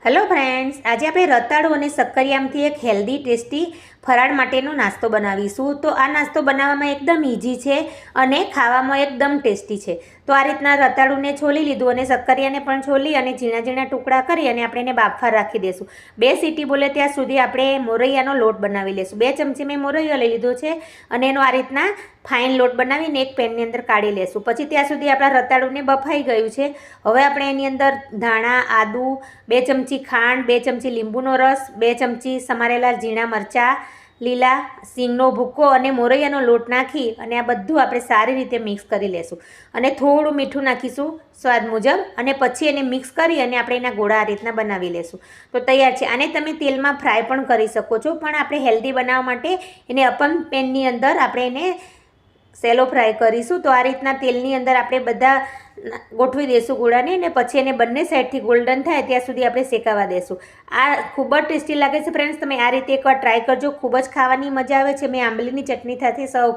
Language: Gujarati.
હેલો ફ્રેન્ડ્સ, આજે આપણે રતાળુ અને શક્કરિયામાંથી એક હેલ્ધી ટેસ્ટી ફરાળ માટેનો નાસ્તો બનાવીશું. તો આ નાસ્તો બનાવવામાં એકદમ ઇઝી છે અને ખાવામાં એકદમ ટેસ્ટી છે. તો આ રીતના રતાળુને છોલી લીધું અને શક્કરિયાને પણ છોલી અને ઝીણા ઝીણા ટુકડા કરી અને આપણે એને બાફા રાખી દઈશું. 2 સીટી બોલે ત્યાં સુધી આપણે મોરૈયાનો લોટ બનાવી લઈશું. 2 ચમચી મેં મોરૈયો લઈ લીધો છે અને એનો આ રીતના ફાઇન લોટ બનાવીને એક પેનની અંદર કાઢી લેશું. પછી ત્યાં સુધી આપણા રતાળુને બફાઈ ગયું છે. હવે આપણે એની અંદર ધાણા, આદુ, 2 ચમચી ખાંડ, 2 ચમચી લીંબુનો રસ, 2 ચમચી સમારેલા ઝીણા મરચાં લીલા, સિંગનો ભૂકો અને મોરૈયાનો લોટ નાખી અને આ બધું આપણે સારી રીતે મિક્સ કરી લેશું. અને થોડું મીઠું નાખીશું સ્વાદ મુજબ અને પછી એને મિક્સ કરી અને આપણે એના ગોળા આ રીતના બનાવી લેશું. તો તૈયાર છે. આને તમે તેલમાં ફ્રાય પણ કરી શકો છો, પણ આપણે હેલ્ધી બનાવવા માટે એને અપમ પેનની અંદર આપણે એને સેલો ફ્રાય કરીશું. તો આ રીતના તેલની અંદર આપણે બધા ગોઠવી દઈશું ગોળાને અને પછી એને બંને સાઈડથી ગોલ્ડન થાય ત્યાં સુધી આપણે શેકાવા દઈશું. આ ખૂબ જ ટેસ્ટી લાગે છે ફ્રેન્ડ્સ. તમે આ રીતે એકવાર ટ્રાય કરજો, ખૂબ જ ખાવાની મજા આવે છે. મેં આંબલીની ચટણી સાથે સર્વ